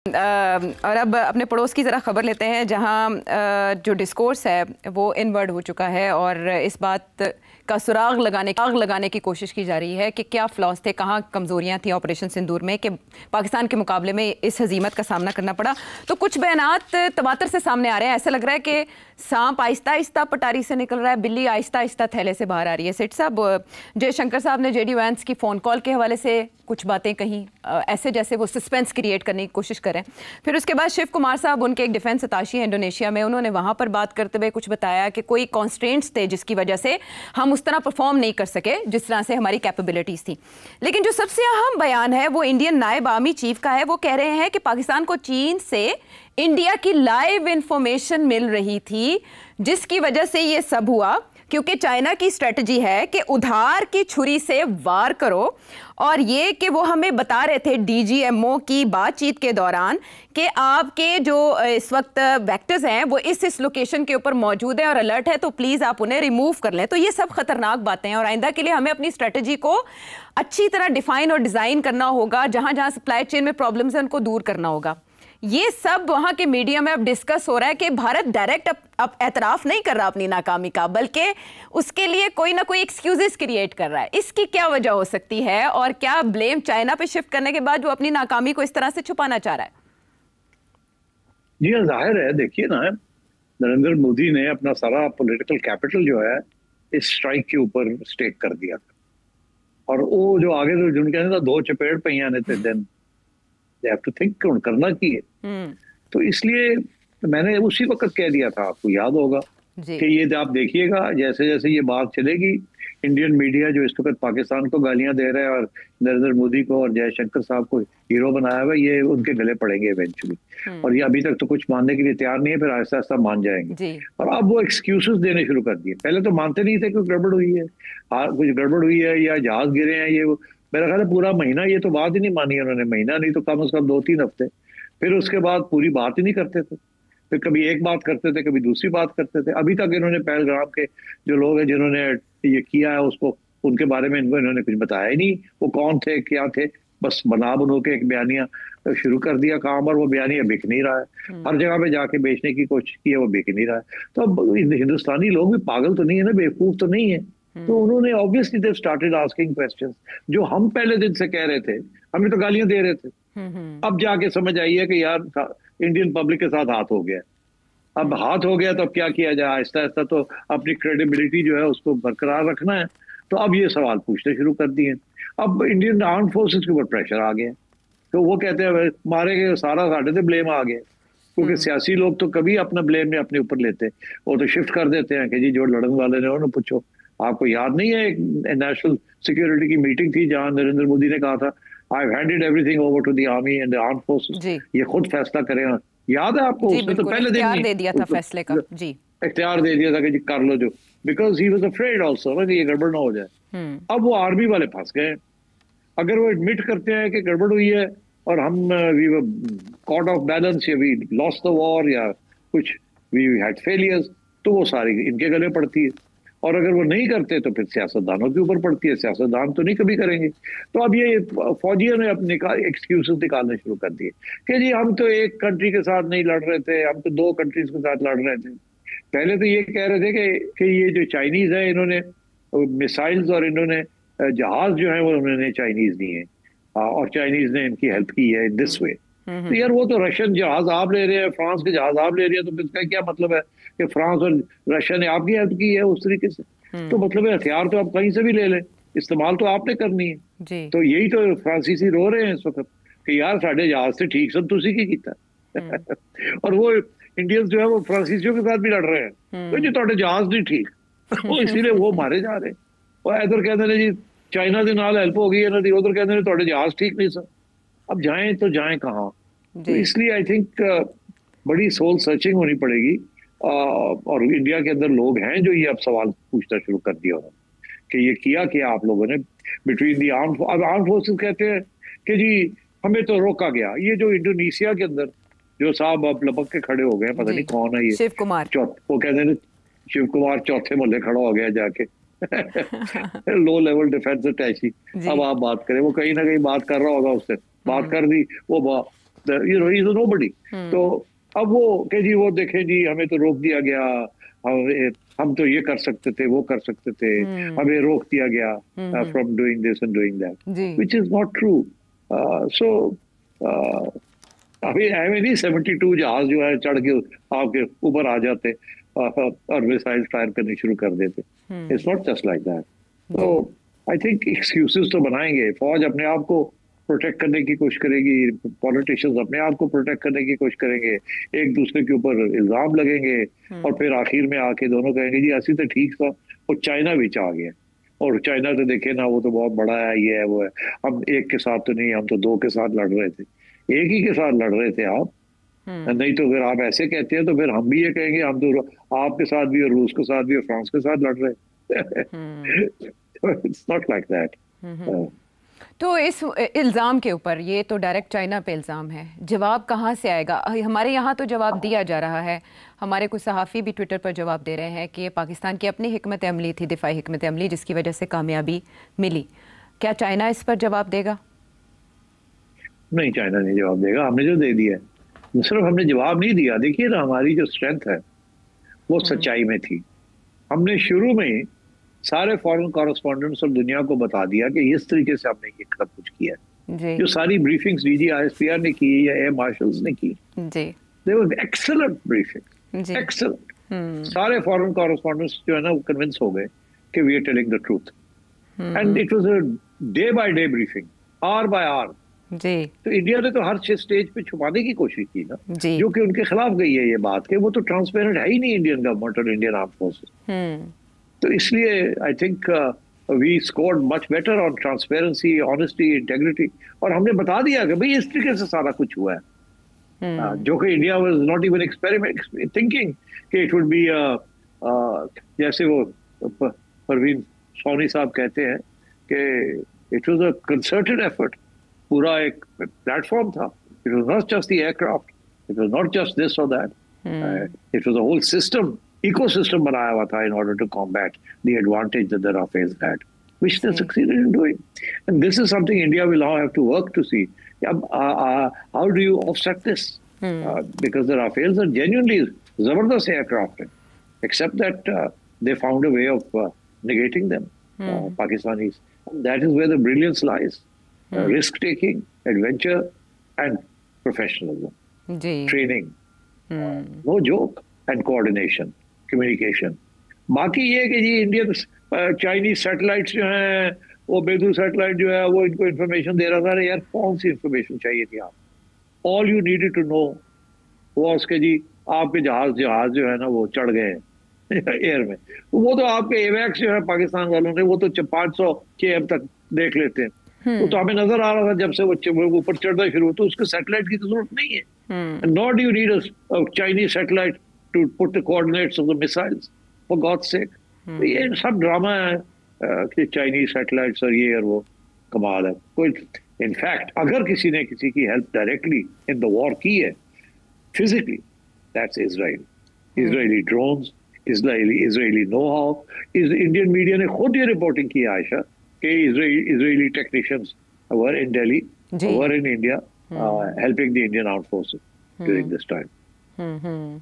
और अब अपने पड़ोस की ज़रा ख़बर लेते हैं, जहां जो डिस्कोर्स है वो इनवर्ड हो चुका है और इस बात का सुराग लगाने की कोशिश की जा रही है कि क्या फ्लॉस थे, कहाँ कमज़ोरियाँ थी ऑपरेशन सिंदूर में कि पाकिस्तान के मुकाबले में इस हजीमत का सामना करना पड़ा। तो कुछ बयानात तवातर से सामने आ रहे हैं। ऐसा लग रहा है कि सांप आहिस्ता आहिस्ता पटारी से निकल रहा है, बिल्ली आहिस्ता आहिस्ता थैले से बाहर आ रही है। सेठ साहब, जयशंकर साहब ने जेडी वैंस की फ़ोन कॉल के हवाले से कुछ बातें कहीं ऐसे जैसे वो सस्पेंस क्रिएट करने की कोशिश करें। फिर उसके बाद शिव कुमार साहब, उनके एक डिफेंस अताशी है इंडोनेशिया में, उन्होंने वहाँ पर बात करते हुए कुछ बताया कि कोई कॉन्स्ट्रेंट्स थे जिसकी वजह से हम उस तरह परफॉर्म नहीं कर सके जिस तरह से हमारी कैपेबिलिटीज़ थी। लेकिन जो सबसे अहम बयान है वो इंडियन नायब आर्मी चीफ का है। वो कह रहे हैं कि पाकिस्तान को चीन से इंडिया की लाइव इंफॉर्मेशन मिल रही थी, जिसकी वजह से ये सब हुआ, क्योंकि चाइना की स्ट्रेटजी है कि उधार की छुरी से वार करो। और ये कि वो हमें बता रहे थे डीजीएमओ की बातचीत के दौरान कि आपके जो इस वक्त वेक्टर्स हैं वो इस लोकेशन के ऊपर मौजूद है और अलर्ट है, तो प्लीज़ आप उन्हें रिमूव कर लें। तो ये सब खतरनाक बातें हैं और आइंदा के लिए हमें अपनी स्ट्रेटजी को अच्छी तरह डिफाइन और डिज़ाइन करना होगा। जहाँ जहाँ सप्लाई चेन में प्रॉब्लम्स हैं उनको दूर करना होगा। ये सब वहाँ के मीडिया में अब डिस्कस हो रहा है कि भारत डायरेक्ट अब एतराफ़ नहीं कर रहा अपनी नाकामी का, बल्कि उसके लिए कोई ना कोई एक्सक्यूजेस क्रिएट कर रहा है। इसकी क्या वजह हो सकती है और क्या ब्लेम चाइना पे शिफ्ट करने के बाद वो अपनी नाकामी को इस तरह से छुपाना चाह रहा है? जी हाँ, जाहिर है। देखिए ना, नरेंद्र मोदी ने अपना सारा पॉलिटिकल कैपिटल जो है इस स्ट्राइक के ऊपर स्टेक कर दिया था। और वो जो आगे तो जिनके ना दो चपेट पहिया ने थे, then they have to think करना की है। तो इसलिए मैंने उसी वक्त कह दिया था, आपको याद होगा कि ये आप देखिएगा जैसे जैसे ये बात चलेगी, इंडियन मीडिया जो इस वक्त पाकिस्तान को गालियां दे रहा है और नरेंद्र मोदी को और जयशंकर साहब को हीरो बनाया हुआ है, ये उनके गले पड़ेंगे इवेंचुअली। और ये अभी तक तो कुछ मानने के लिए तैयार नहीं है, फिर आहिस्ता आहिस्ता मान जाएंगे। और अब वो एक्सक्यूजेस देने शुरू कर दिए। पहले तो मानते नहीं थे कि गड़बड़ हुई है, कुछ गड़बड़ हुई है या जहाज गिरे हैं। ये मेरा ख्याल है पूरा महीना ये तो बात ही नहीं मानी उन्होंने, महीना नहीं तो कम से कम 2-3 हफ्ते। फिर उसके बाद पूरी बात ही नहीं करते थे, फिर कभी एक बात करते थे, कभी दूसरी बात करते थे। अभी तक इन्होंने पहलगाम के जो लोग हैं जिन्होंने ये किया है उसको, उनके बारे में इन्होंने कुछ बताया ही नहीं। वो कौन थे, क्या थे, बस बना बनो के एक बयानिया शुरू कर दिया काम, और वो बयानिया बिक नहीं रहा है। हर जगह पे जाके बेचने की कोशिश की है, वो बिक नहीं रहा है। तो अब हिंदुस्तानी लोग भी पागल तो नहीं है ना, बेवकूफ तो नहीं है। तो उन्होंने obviously they started asking questions, जो हम पहले दिन से कह रहे थे, हमें तो गालियां दे रहे थे। अब जाके समझ आई है कि यार इंडियन पब्लिक के साथ हाथ हो गया। अब हाथ हो गया तो अब क्या किया जाए? आहिस्ता आहिस्ता तो अपनी क्रेडिबिलिटी जो है उसको बरकरार रखना है। तो अब ये सवाल पूछने शुरू कर दिए। अब इंडियन आर्म फोर्सेस के ऊपर प्रेशर आ गया, तो वो कहते हैं मारे गए सारा साढ़े से ब्लेम आ गया। क्योंकि सियासी लोग तो कभी अपना ब्लेम नहीं अपने ऊपर लेते, वो तो शिफ्ट कर देते हैं कि जी जो लड़ने वाले ने उन्होंने पूछो। आपको याद नहीं है एक नेशनल सिक्योरिटी की मीटिंग थी जहां नरेंद्र मोदी ने कहा था, I have handed everything over to the army and the armed forces, ये खुद फैसला करें। याद है आपको? उसने तो पहले दिन दे दिया था फैसले का, जी इख्तियार दे दिया था कि जी कर लो जो, because he was afraid also कि ये गड़बड़ ना हो जाए। अब वो आर्मी वाले फंस गए। अगर वो एडमिट करते हैं कि गड़बड़ हुई है और हम we were caught off balance या वी लॉस्ट द वॉर या कुछ वी हैड फेलियर्स, तो वो सारी इनके गले पड़ती है। और अगर वो नहीं करते तो फिर सियासतदानों के ऊपर पड़ती है। सियासतदान तो नहीं कभी करेंगे। तो अब ये फौजियों ने अपने एक्सक्यूजेस निकालने शुरू कर दिए कि जी हम तो एक कंट्री के साथ नहीं लड़ रहे थे, हम तो 2 कंट्रीज के साथ लड़ रहे थे। पहले तो ये कह रहे थे कि ये जो चाइनीज है, इन्होंने मिसाइल्स और इन्होंने जहाज जो है वो उन्होंने चाइनीज दिए हैं और चाइनीज ने इनकी हेल्प की है इन दिस वे। तो यार वो तो रशियन जहाज आप ले रहे हैं, फ्रांस के जहाज आप ले रहे हैं, तो इसका क्या मतलब है कि फ्रांस और रशिया ने आपकी हेल्प की है उस तरीके से? तो मतलब है हथियार तो आप कहीं से भी ले लें, इस्तेमाल तो आपने करनी है। तो यही तो फ्रांसीसी रो रहे हैं इस वक्त कि यार साढ़े जहाज से ठीक सब तुसी की किया और वो इंडियंस जो है वो फ्रांसीसियों के साथ भी लड़ रहे हैं, तो जी थोड़े जहाज नहीं ठीक वो इसीलिए वो मारे जा रहे हैं। और इधर कहते हैं जी चाइना के नाल हेल्प हो गई है ना, उधर कहते हैं थोड़े जहाज ठीक नहीं सर। अब जाएं तो जाएं कहाँ? तो इसलिए आई थिंक बड़ी सोल सर्चिंग होनी पड़ेगी। और इंडिया के अंदर लोग हैं जो ये अब सवाल पूछना शुरू कर दिया उन्होंने कि ये किया क्या आप लोगों ने बिटवीन दी आर्म फोर्सेस। कहते हैं कि जी हमें तो रोका गया। ये जो इंडोनेशिया के अंदर जो साहब अब लपक के खड़े हो गए, पता नहीं कौन है ये, शिव कुमार, वो कहते हैं शिव कुमार चौथे मोहल्ले खड़ा हो गया जाके लो लेवल डिफेंस अटैची। अब आप बात करें, वो कहीं ना कहीं बात कर रहा होगा, उससे बात कर दी, वो इज अ नोबडी। तो अब वो कि जी वो देखें जी हमें तो रोक दिया गया, हम तो ये कर सकते थे, वो कर सकते थे, हमें रोक दिया गया from doing this and doing that, which is not true. So अभी नहीं 72 जहाज जो है चढ़ के आपके ऊपर आ जाते और मिसाइल फायर करनी शुरू कर देते। It's not just like that. तो आई थिंक एक्सक्यूजेस तो बनाएंगे, फौज अपने आप को प्रोटेक्ट करने की कोशिश करेगी, पॉलिटिशियंस अपने आप को प्रोटेक्ट करने की कोशिश करेंगे, एक दूसरे के ऊपर इल्जाम लगेंगे और फिर आखिर में आके दोनों कहेंगे जी ऐसी तो ठीक था। और चाइना भी आ गया, और चाइना तो देखे ना, वो तो बहुत बड़ा है, ये है वो है, हम एक के साथ तो नहीं, हम तो दो के साथ लड़ रहे थे, एक ही के साथ लड़ रहे थे आप। नहीं तो फिर आप ऐसे कहते हैं तो फिर हम भी ये कहेंगे हम तो आपके साथ भी और रूस के साथ भी और फ्रांस के साथ लड़ रहे। It's not like that. तो इस इल्ज़ाम के ऊपर, ये तो डायरेक्ट चाइना पे इल्ज़ाम है, जवाब कहाँ से आएगा? हमारे यहाँ तो जवाब दिया जा रहा है, हमारे कुछ सहाफ़ी भी ट्विटर पर जवाब दे रहे हैं कि ये पाकिस्तान की अपनी हिकमत अमली थी, दिफाई हिकमत अमली, जिसकी वजह से कामयाबी मिली। क्या चाइना इस पर जवाब देगा? नहीं, चाइना नहीं जवाब देगा, हमने जो दे दिया है। सिर्फ हमने जवाब नहीं दिया, देखिए ना हमारी जो स्ट्रेंथ है वो सच्चाई में थी। हमने शुरू में ही सारे फॉरेन कॉरेस्पॉन्डेंट्स और दुनिया को बता दिया कि इस तरीके से हमने ये सब कुछ किया है। जो सारी ब्रीफिंग्स डीजी ISPR ने की या एयर मार्शल्स ने की, they were excellent briefing, excellent. सारे फॉरेन कॉरेस्पॉन्डेंट्स जो है ना वो कन्विंस हो गए कि we are telling the truth, and it was a day by day briefing, hour by hour. जी। तो इंडिया ने तो हर स्टेज पे छुपाने की कोशिश की ना, जो कि उनके खिलाफ गई है ये बात कि वो तो ट्रांसपेरेंट है ही नहीं इंडियन गवर्नमेंट और इंडियन आर्म फोर्सेस। तो इसलिए I think we scored much better on transparency, honesty, integrity, और हमने बता दिया कि भाई इस तरीके से सारा कुछ हुआ है, जो कि India was not even experiment thinking कि इट वुड बी जैसे वो परवीन सोनी साहब कहते हैं कि it was a concerted effort, पूरा एक प्लेटफॉर्म था। It was not just the aircraft, it was not just this और that, it was a whole system, ecosystem बनाया हुआ था in order to combat the advantage that the Rafales had, which they succeeded in doing. And this is something India will now have to work to see. How do you offset this? Because the Rafales are genuinely zabardast aircraft, except that they found a way of negating them, Pakistanis. And that is where the brilliance lies. Risk-taking, adventure, and professionalism. Training. No joke. And coordination. Communication. बाकी ये कि जी Indian Chinese satellites जो हैं, वो बेदू satellite जो है वो इनको इन्फॉर्मेशन दे रहा था, यार कौन सी इन्फॉर्मेशन चाहिए थी आप? All you needed to know was के जी आपके जहाज जो है ना वो चढ़ गए एयर में, वो तो आपके एवैक्स जो है पाकिस्तान वालों ने वो तो 500 km तक देख लेते हैं, वो तो हमें नजर आ रहा था जब से वो ऊपर चढ़ना शुरू, तो उसके सैटेलाइट की तो जरूरत नहीं है। Not you need a Chinese satellite to put the coordinates of the missiles, for God's sake. ये सब ड्रामा है कि चाइनीज सैटेलाइट्स और ये और वो, कमाल है। कोई इनफैक्ट अगर किसी ने किसी की help directly in the war की है physically, that's Israel. Israeli drones, Israeli know how. Indian media ने खुद ये रिपोर्टिंग की है आयशा कि Israeli technicians were in Delhi, were in India, helping the Indian armed forces during this time.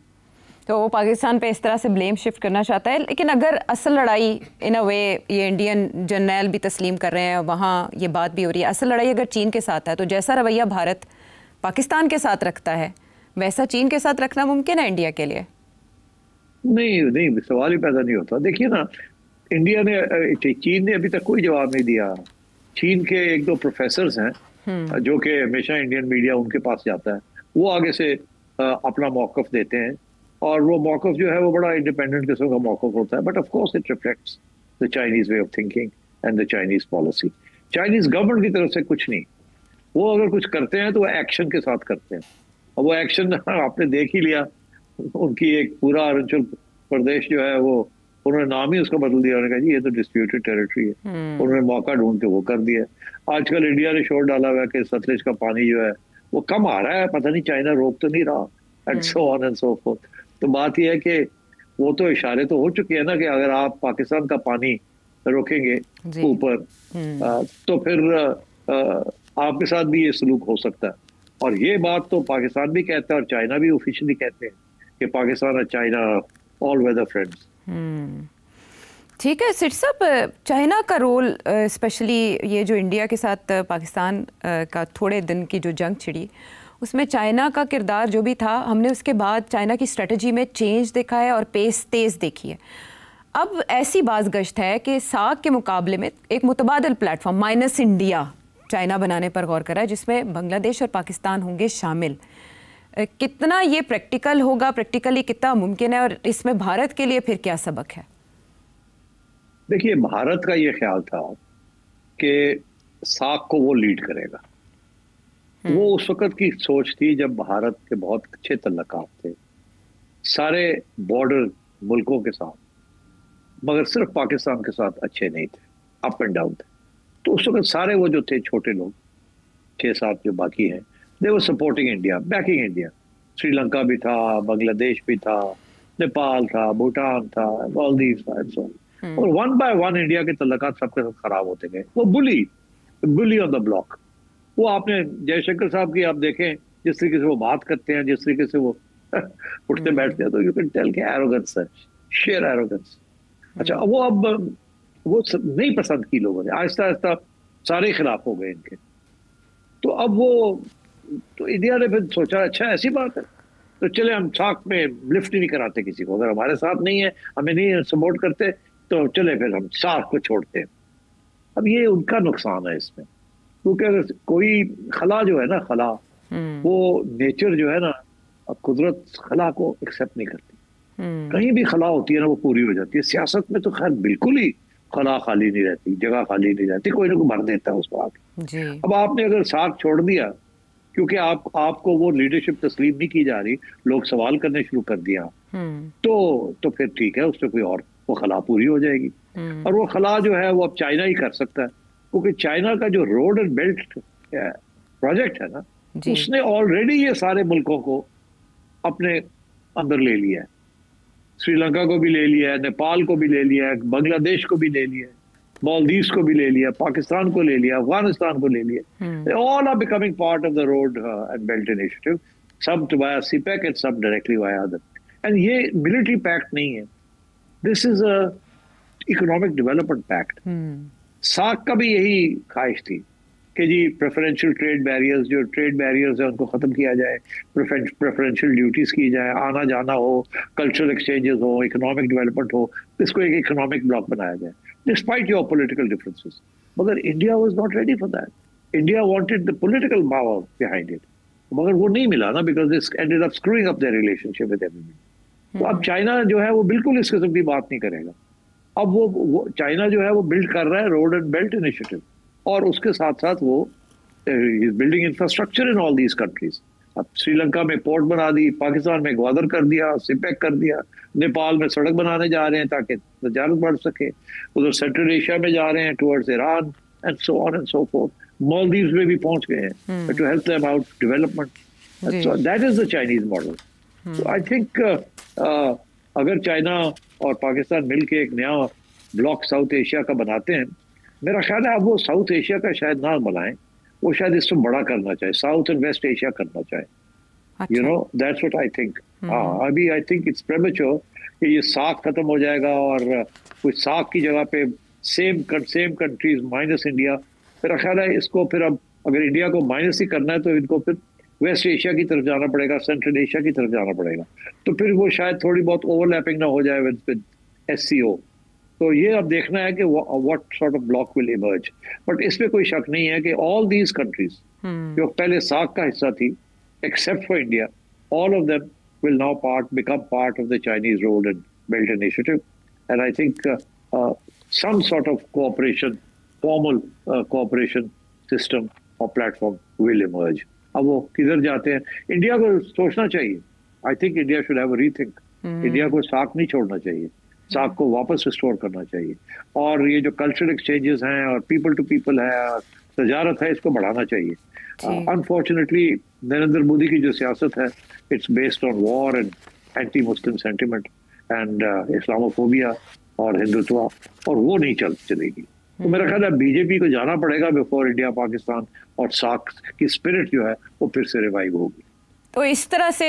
तो वो पाकिस्तान पे इस तरह से ब्लेम शिफ्ट करना चाहता है, लेकिन अगर असल लड़ाई इन अ वे ये इंडियन जर्नल भी तस्लीम कर रहे हैं, वहाँ ये बात भी हो रही है, असल लड़ाई अगर चीन के साथ है तो जैसा रवैया भारत पाकिस्तान के साथ रखता है वैसा चीन के साथ रखना मुमकिन है इंडिया के लिए? नहीं, सवाल ही पैदा नहीं होता। देखिए ना, इंडिया ने, चीन ने अभी तक कोई जवाब नहीं दिया। चीन के एक दो प्रोफेसर्स हैं जो कि हमेशा इंडियन मीडिया उनके पास जाता है, वो आगे से अपना मौक़िफ़ देते हैं, और वो मौक़िफ़ जो है वो बड़ा इंडिपेंडेंट किस्म का मौक़िफ़ होता है, but of course it reflects the Chinese way of thinking and the Chinese policy. Chinese government की तरफ से कुछ नहीं, वो अगर कुछ करते हैं तो वो एक्शन के साथ करते हैं, और वो एक्शन आपने देख ही लिया। उनकी एक पूरा अरुणाचल प्रदेश जो है वो उन्होंने नाम ही उसका बदल दिया, उन्होंने कहा जी ये तो डिस्प्यूटेड टेरिटरी है, उन्होंने मौका ढूंढ के वो कर दिया। आजकल इंडिया ने शोर डाला हुआ है कि सतलुज का पानी जो है वो कम आ रहा है, पता नहीं चाइना रोक तो नहीं रहा, and so on and so fourth. तो बात यह है कि वो तो इशारे तो हो चुके हैं ना कि अगर आप पाकिस्तान का पानी रोकेंगे ऊपर तो फिर आपके साथ भी ये सलूक हो सकता है। और ये बात तो पाकिस्तान भी कहता है और चाइना भी ऑफिशियली कहते हैं कि पाकिस्तान और चाइना ऑल वेदर फ्रेंड्स। ठीक है सिट साहब, चाइना का रोल स्पेशली ये जो इंडिया के साथ पाकिस्तान का थोड़े दिन की जो जंग छिड़ी, उसमें चाइना का किरदार जो भी था, हमने उसके बाद चाइना की स्ट्रेटजी में चेंज देखा है और पेस तेज़ देखी है। अब ऐसी बाज़गश्त है कि सार्क के मुकाबले में एक मुतबादल प्लेटफॉर्म माइनस इंडिया चाइना बनाने पर गौर करा है, जिसमें बांग्लादेश और पाकिस्तान होंगे शामिल। कितना ये प्रैक्टिकल होगा, प्रैक्टिकली कितना मुमकिन है, और इसमें भारत के लिए फिर क्या सबक है? देखिए, भारत का ये ख्याल था कि सार्क को वो लीड करेगा। वो उस वक्त की सोच थी जब भारत के बहुत अच्छे तल्लुकात थे सारे बॉर्डर मुल्कों के साथ, मगर सिर्फ पाकिस्तान के साथ अच्छे नहीं थे, अप एंड डाउन थे। तो उस वक्त सारे वो जो थे छोटे लोग 6-7 जो बाकी हैं, they were supporting India, backing India. Sri Lanka भी था, बांग्लादेश भी था, नेपाल था, भूटान था, मालदीव था एंड सो ऑन। और वन बाय वन इंडिया के तल्लुकात सबके साथ खराब होते गए। वो बुली ऑन द ब्लॉक। वो आपने जयशंकर साहब की आप देखें, जिस तरीके से वो बात करते हैं, जिस तरीके से वो उठते बैठते हैं, तो यू कैन टेल के एरोगेंस है, शेयर एरोगेंस। अच्छा, वो अब वो नहीं पसंद की लोगों ने, आहिस्ता आहिस्ता सारे खिलाफ हो गए इनके। तो अब वो तो इंडिया ने फिर सोचा अच्छा ऐसी बात है, तो चले हम सार्क में लिफ्ट ही नहीं कराते किसी को, अगर हमारे साथ नहीं है, हमें नहीं सपोर्ट करते, तो चले फिर हम सार्क को छोड़ते हैं। अब ये उनका नुकसान है इसमें, क्योंकि अगर कोई खला जो है ना, खला वो नेचर जो है ना, अब कुदरत खला को एक्सेप्ट नहीं करती। कहीं भी खला होती है ना, वो पूरी हो जाती है। सियासत में तो खैर बिल्कुल ही खला खाली नहीं रहती, जगह खाली नहीं रहती, कोई ना कोई भर देता है उसको आगे। अब आपने अगर सार्क छोड़ दिया, क्योंकि आपको वो लीडरशिप तस्लीम नहीं की जा रही, लोग सवाल करने शुरू कर दिया, तो फिर ठीक है, उससे कोई और वो खला पूरी हो जाएगी। और वो खला जो है वो अब चाइना ही कर सकता है, क्योंकि चाइना का जो रोड एंड बेल्ट प्रोजेक्ट है ना, उसने ऑलरेडी ये सारे मुल्कों को अपने अंदर ले लिया है। श्रीलंका को भी ले लिया है, नेपाल को भी ले लिया है, बांग्लादेश को भी ले लिया है, मालदीव्स को भी ले लिया, पाकिस्तान को ले लिया, अफगानिस्तान को ले लिया। They all are becoming part of the road and belt initiative, some via CPEC and some directly via other. And ये military pact नहीं है, this is a economic development pact. SAARC का भी यही ख्वाहिश थी कि जी प्रेफरेंशियल ट्रेड बैरियर्स, जो ट्रेड बैरियर्स है उनको खत्म किया जाए, प्रेफरेंशियल ड्यूटीज की जाए, आना जाना हो, कल्चरल एक्सचेंजेस हो, इकोनॉमिक डेवलपमेंट हो, इसको एक इकोनॉमिक ब्लॉक बनाया जाए डिस्पाइट योर पॉलिटिकल डिफरेंसेस। मगर India was not ready for that. India wanted the political power behind it, मगर वो नहीं मिला ना, because this ended up screwing up their relationship with everybody. तो अब चाइना जो है वो बिल्कुल इस किस्म की बात नहीं करेगा। अब वो चाइना जो है वो बिल्ड कर रहा है रोड एंड बेल्ट इनिशिएटिव, और उसके साथ साथ वो building infrastructure in all these countries. अब श्रीलंका में पोर्ट बना दी, पाकिस्तान में ग्वादर कर दिया, सिपेक कर दिया, नेपाल में सड़क बनाने जा रहे हैं ताकि तजारत बढ़ सके, उधर सेंट्रल एशिया में जा रहे हैं towards Iran and so on and so forth. Maldives में भी पहुंच गए हैं to help them out development. So that is the Chinese model. So I think अगर चाइना और पाकिस्तान मिलके एक नया ब्लॉक साउथ एशिया का बनाते हैं, मेरा ख्याल है अब वो साउथ एशिया का शायद ना बनाएं, वो शायद इससे बड़ा करना चाहे, साउथ एंड वेस्ट एशिया करना चाहे। You know, that's what I think. अभी आई थिंक इट्स प्रेमेच्योर कि ये सार्क खत्म हो जाएगा और कोई सार्क की जगह पे सेम कंट्रीज माइनस इंडिया। मेरा ख्याल है इसको फिर अब अगर इंडिया को माइनस ही करना है तो इनको फिर वेस्ट एशिया की तरफ जाना पड़ेगा, सेंट्रल एशिया की तरफ जाना पड़ेगा, तो फिर वो शायद थोड़ी बहुत ओवरलैपिंग ना हो जाए विद SCO। तो ये अब देखना है कि what sort of block will emerge. But इसमें कोई शक नहीं है कि ऑल दीज कंट्रीज जो पहले सार्क का हिस्सा थी, except for India, all of them will now become part of the Chinese road and belt initiative. And I think some sort of cooperation, formal cooperation system और platform will emerge. अब वो किधर जाते हैं, India को सोचना चाहिए। I think India should have a rethink. India को सार्क नहीं छोड़ना चाहिए, सार्क को वापस रिस्टोर करना चाहिए, और ये जो कल्चरल एक्सचेंजेस हैं और पीपल टू पीपल है और तजारत है, इसको बढ़ाना चाहिए। अनफॉर्चुनेटली नरेंद्र मोदी की जो सियासत है, it's based on war and anti Muslim sentiment and Islamophobia और हिंदुत्व, और वो नहीं चलेगी। तो मेरा ख्याल है बीजेपी को जाना पड़ेगा बिफोर इंडिया पाकिस्तान, और सार्क की स्पिरिट जो है वो फिर से रिवाइव होगी। तो इस तरह से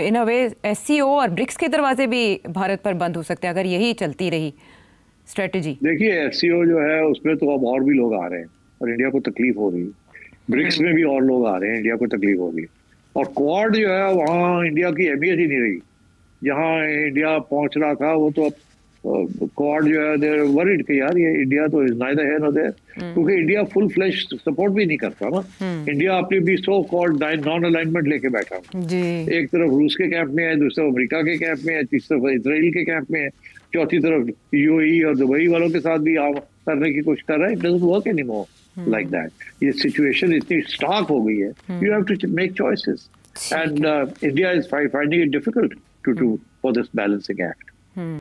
इन अ वे एससीओ और ब्रिक्स के दरवाजे भी भारत पर बंद हो सकते हैं अगर यही चलती रही स्ट्रेटजी। देखिए एससीओ जो है उसमें तो अब और भी लोग आ रहे हैं और इंडिया को तकलीफ हो रही है, ब्रिक्स में भी और लोग आ रहे हैं, इंडिया को तकलीफ हो रही है, और क्वाड जो है वहाँ इंडिया की अहमियत ही नहीं रही। जहाँ इंडिया पहुंच रहा था वो तो अब क्वाड जो है देयर वरीड कि यार ये इंडिया तो is neither here nor there, क्योंकि इंडिया फुल फ्लैश सपोर्ट भी नहीं करता ना। इंडिया अपनी भी सो कॉल्ड नॉन अलाइनमेंट लेके बैठा जी। एक तरफ रूस के कैंप में है, दूसरी तरफ अमेरिका के कैंप में है, तीसरी तरफ इसराइल के कैंप में है, चौथी तरफ यूएई और दुबई वालों के साथ भी करने की कोशिश कर रहा है। It doesn't work anymore like that. ये सिचुएशन इतनी स्टार्क हो गई है, you have to make choices and India is finding it difficult to do for this balancing act.